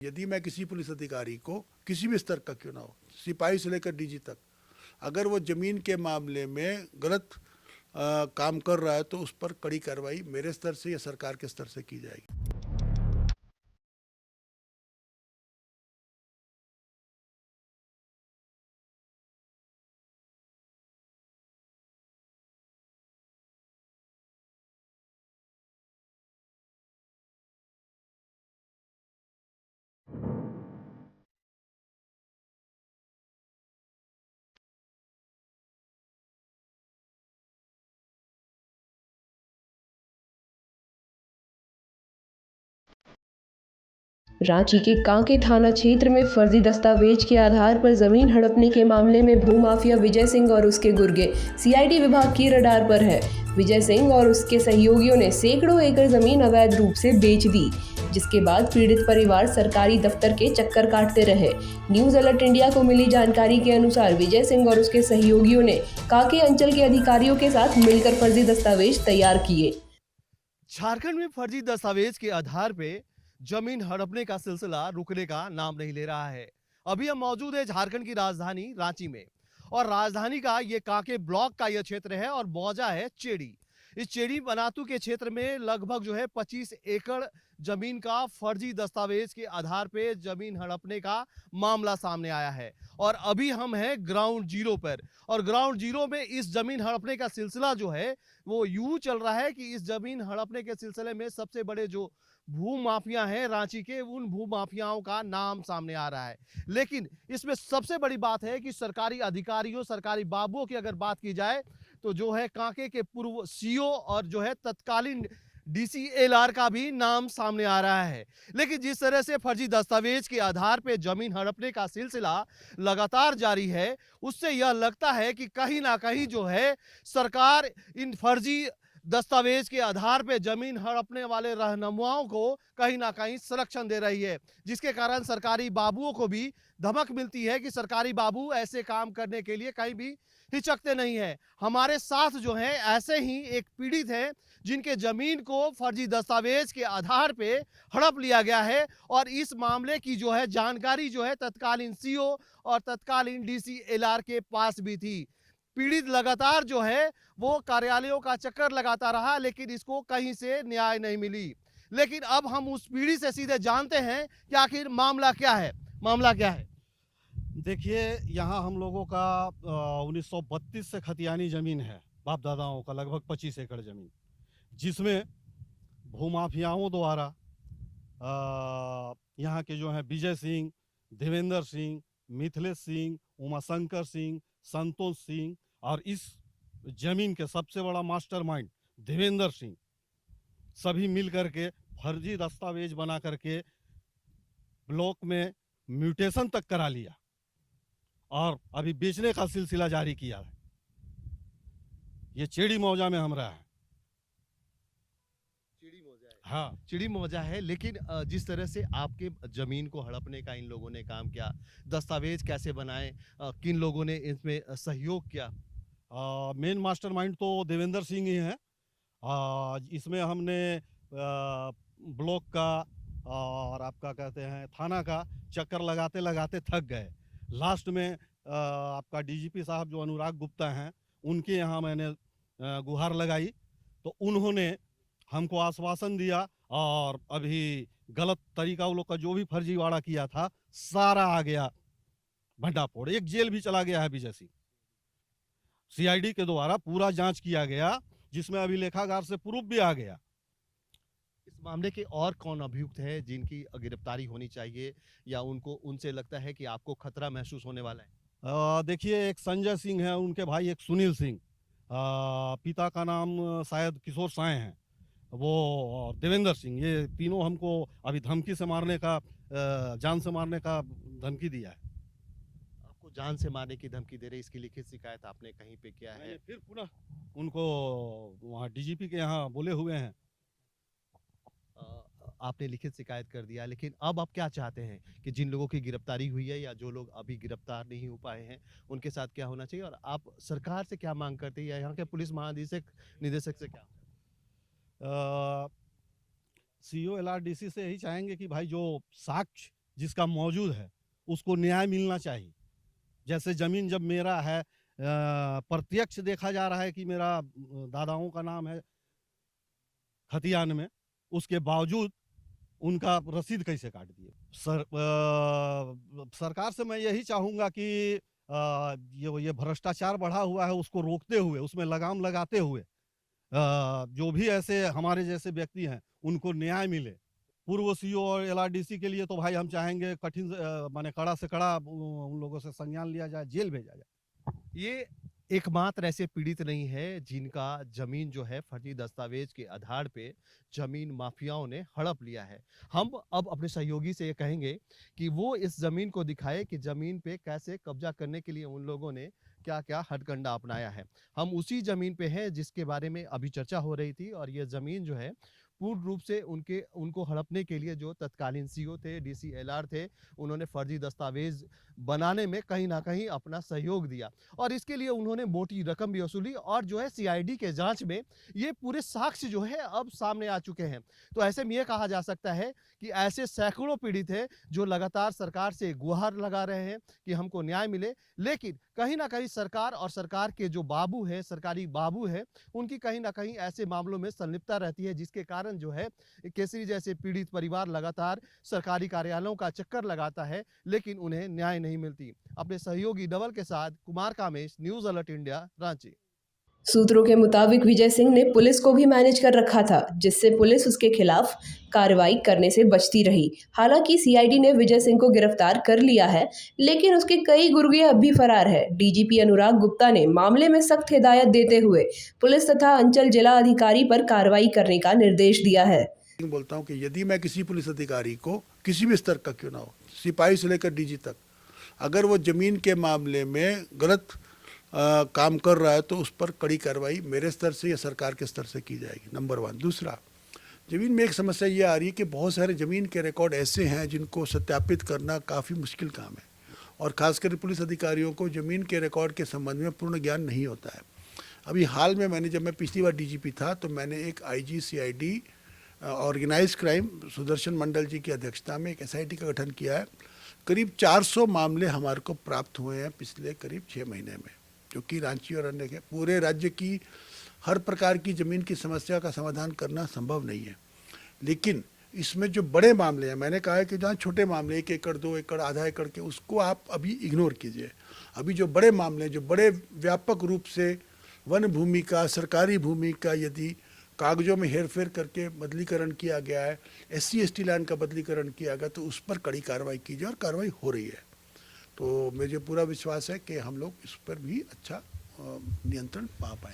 यदि मैं किसी पुलिस अधिकारी को किसी भी स्तर का क्यों ना हो, सिपाही से लेकर डीजी तक, अगर वो जमीन के मामले में गलत काम कर रहा है तो उस पर कड़ी कार्रवाई मेरे स्तर से या सरकार के स्तर से की जाएगी। रांची के कांके थाना क्षेत्र में फर्जी दस्तावेज के आधार पर जमीन हड़पने के मामले में भूमाफिया विजय सिंह और उसके गुर्गे सीआईडी विभाग की रडार पर है। विजय सिंह और उसके सहयोगियों ने सैकड़ों एकड़ जमीन अवैध रूप से बेच दी, जिसके बाद पीड़ित परिवार सरकारी दफ्तर के चक्कर काटते रहे। न्यूज अलर्ट इंडिया को मिली जानकारी के अनुसार विजय सिंह और उसके सहयोगियों ने कांके अंचल के अधिकारियों के साथ मिलकर फर्जी दस्तावेज तैयार किए। झारखंड में फर्जी दस्तावेज के आधार पे जमीन हड़पने का सिलसिला रुकने का नाम नहीं ले रहा है। अभी हम मौजूद है झारखंड की राजधानी रांची में, और राजधानी का ये कांके ब्लॉक का यह क्षेत्र है और मौजा है चेड़ी। इस चेड़ी बनातू के क्षेत्र में लगभग 25 एकड़ जमीन का फर्जी दस्तावेज के आधार पे जमीन हड़पने का मामला सामने आया है। और अभी हम हैं ग्राउंड जीरो पर, और ग्राउंड जीरो में इस जमीन हड़पने का सिलसिला जो है वो यूं चल रहा है कि इस जमीन हड़पने के सिलसिले में सबसे बड़े जो भू माफिया हैं रांची के, उन भू माफियाओं का नाम सामने आ रहा है। लेकिन इसमें सबसे बड़ी बात है कि सरकारी अधिकारियों, सरकारी बाबुओं की अगर बात की जाए तो जो है कांके के पूर्व सीओ और जो है तत्कालीन डीसीएलआर का भी नाम सामने आ रहा है। लेकिन जिस तरह से फर्जी दस्तावेज के आधार पर जमीन हड़पने का सिलसिला लगातार जारी है, उससे यह लगता है कि कहीं ना कहीं जो है सरकार इन फर्जी दस्तावेज के आधार पर जमीन हड़पने वाले रहनुमाओं को कहीं ना कहीं संरक्षण दे रही है, जिसके कारण सरकारी बाबुओं को भी धमक मिलती है कि सरकारी बाबू ऐसे काम करने के लिए कहीं भी हिचकते नहीं है। हमारे साथ जो है ऐसे ही एक पीड़ित है जिनके जमीन को फर्जी दस्तावेज के आधार पे हड़प लिया गया है, और इस मामले की जो है जानकारी जो है तत्कालीन सीओ और तत्कालीन डीसीएलआर के पास भी थी। पीड़ित लगातार जो है वो कार्यालयों का चक्कर लगाता रहा, लेकिन इसको कहीं से न्याय नहीं मिली। लेकिन अब हम उस पीड़ित से सीधे जानते हैं कि आखिर मामला क्या है। मामला क्या है? देखिए, यहाँ हम लोगों का 1932 से खतियानी ज़मीन है, बाप दादाओं का लगभग 25 एकड़ ज़मीन, जिसमें भूमाफियाओं द्वारा यहाँ के जो हैं विजय सिंह, देवेंद्र सिंह, मिथिलेश सिंह, उमाशंकर सिंह, संतोष सिंह और इस ज़मीन के सबसे बड़ा मास्टरमाइंड देवेंद्र सिंह, सभी मिल करके फर्जी दस्तावेज बना करके ब्लॉक में म्यूटेशन तक करा लिया और अभी बेचने का सिलसिला जारी किया है। ये चेड़ी मौजा में हम रहा है। चिड़ी मौजा है। हाँ, चिड़ी मौजा है। लेकिन जिस तरह से आपके जमीन को हड़पने का इन लोगों ने काम किया, दस्तावेज कैसे बनाए, किन लोगों ने इसमें सहयोग किया? मेन मास्टरमाइंड तो देवेंद्र सिंह ही हैं। इसमें हमने ब्लॉक का और आपका कहते हैं थाना का चक्कर लगाते लगाते थक गए। लास्ट में आपका डीजीपी साहब जो अनुराग गुप्ता हैं, उनके यहाँ मैंने गुहार लगाई, तो उन्होंने हमको आश्वासन दिया और अभी गलत तरीका वो लोग का जो भी फर्जीवाड़ा किया था सारा आ गया भंडाफोड़। एक जेल भी चला गया है विजय सिंह। सीआईडी के द्वारा पूरा जांच किया गया, जिसमें अभी लेखागार से प्रूफ भी आ गया। इस मामले के और कौन अभियुक्त है जिनकी गिरफ्तारी होनी चाहिए, या उनको उनसे लगता है कि आपको खतरा महसूस होने वाला है? देखिए, एक संजय सिंह है, उनके भाई एक सुनील सिंह, पिता का नाम शायद किशोर साय हैं, वो और देवेंद्र सिंह, ये तीनों हमको अभी धमकी से मारने का, जान से मारने का धमकी दिया है। आपको जान से मारने की धमकी दे रहे, इसकी लिखित शिकायत आपने कहीं पे किया है? फिर पुनः उनको वहाँ डीजीपी के यहाँ बोले हुए हैं। आपने लिखित शिकायत कर दिया, लेकिन अब आप क्या चाहते हैं कि जिन लोगों की गिरफ्तारी हुई है या जो लोग अभी गिरफ्तार नहीं हो पाए हैं, उनके साथ क्या होना चाहिए, और आप सरकार से क्या मांग करते हैं, या यहाँ के पुलिस महानिदेशक निदेशक से क्या? सीओ एलआरडीसी से यही चाहेंगे कि भाई जो साक्ष्य जिसका मौजूद है उसको न्याय मिलना चाहिए। जैसे ज़मीन जब मेरा है, प्रत्यक्ष देखा जा रहा है कि मेरा दादाओं का नाम है खतियान में, उसके बावजूद उनका रसीद कैसे काट दिए। सरकार से मैं यही चाहूँगा कि ये भ्रष्टाचार बढ़ा हुआ है उसको रोकते हुए, उसमें लगाम लगाते हुए जो भी ऐसे हमारे जैसे व्यक्ति हैं उनको न्याय मिले। पूर्व सीओ और एलआरडीसी के लिए तो भाई हम चाहेंगे कठिन माने कड़ा से कड़ा उन लोगों से संज्ञान लिया जाए, जेल भेजा जाए। ये एकमात्र ऐसे पीड़ित नहीं है जिनका जमीन जो है फर्जी दस्तावेज के आधार पे जमीन माफियाओं ने हड़प लिया है। हम अब अपने सहयोगी से ये कहेंगे कि वो इस जमीन को दिखाए कि जमीन पे कैसे कब्जा करने के लिए उन लोगों ने क्या क्या हथकंडा अपनाया है। हम उसी जमीन पे हैं जिसके बारे में अभी चर्चा हो रही थी, और ये जमीन जो है पूर्ण रूप से उनको हड़पने के लिए जो तत्कालीन सीओ थे, डीसीएलआर थे, उन्होंने फर्जी दस्तावेज बनाने में कहीं ना कहीं अपना सहयोग दिया, और इसके लिए उन्होंने मोटी रकम भी वसूली। और जो है सीआईडी के जांच में ये पूरे साक्ष्य जो है अब सामने आ चुके हैं। तो ऐसे में ये कहा जा सकता है कि ऐसे सैकड़ों पीड़ित हैं जो लगातार सरकार से गुहार लगा रहे हैं कि हमको न्याय मिले, लेकिन कहीं ना कहीं सरकार और सरकार के जो बाबू हैं, सरकारी बाबू हैं, उनकी कहीं ना कहीं ऐसे मामलों में संलिप्तता रहती है, जिसके कारण जो है केसरी जैसे पीड़ित परिवार लगातार सरकारी कार्यालयों का चक्कर लगाता है, लेकिन उन्हें न्याय नहीं मिलती। अपने सहयोगी डबल के साथ Kumar Kamesh, news alert India, Ranchi. सूत्रों के मुताबिक विजय सिंह ने पुलिस को भी मैनेज कर रखा था, जिससे पुलिस उसके खिलाफ कार्रवाई करने से बचती रही। हालांकि सीआईडी ने विजय सिंह को गिरफ्तार कर लिया है, लेकिन उसके कई गुर्गे अब भी फरार है। डीजीपी अनुराग गुप्ता ने मामले में सख्त हिदायत देते हुए पुलिस तथा अंचल जिला अधिकारी पर कार्रवाई करने का निर्देश दिया है। बोलता हूँ कि यदि मैं किसी पुलिस अधिकारी को किसी भी स्तर का क्यों ना हो, सिपाही से लेकर डीजी तक, अगर वो जमीन के मामले में गलत काम कर रहा है तो उस पर कड़ी कार्रवाई मेरे स्तर से या सरकार के स्तर से की जाएगी, नंबर 1। दूसरा, ज़मीन में एक समस्या ये आ रही है कि बहुत सारे ज़मीन के रिकॉर्ड ऐसे हैं जिनको सत्यापित करना काफ़ी मुश्किल काम है, और ख़ासकर पुलिस अधिकारियों को ज़मीन के रिकॉर्ड के संबंध में पूर्ण ज्ञान नहीं होता है। अभी हाल में जब मैं पिछली बार डीजीपी था तो मैंने एक IG CID organise crime Sudarshan Mandal ji की अध्यक्षता में एक एसआईटी का गठन किया है। करीब 400 मामले हमारे को प्राप्त हुए हैं पिछले करीब 6 महीने में, जो कि रांची और अन्य के पूरे राज्य की हर प्रकार की ज़मीन की समस्या का समाधान करना संभव नहीं है। लेकिन इसमें जो बड़े मामले हैं, मैंने कहा है कि जहाँ छोटे मामले 1 एकड़ 2 एकड़ आधा एकड़ के, उसको आप अभी इग्नोर कीजिए। अभी जो बड़े मामले, जो बड़े व्यापक रूप से वन भूमि का, सरकारी भूमि का यदि कागजों में हेरफेर करके बदलीकरण किया गया है, SC ST लैंड का बदलीकरण किया गया, तो उस पर कड़ी कार्रवाई कीजिए, और कार्रवाई हो रही है। तो मुझे पूरा विश्वास है कि हम लोग इस पर भी अच्छा नियंत्रण पा पाएंगे।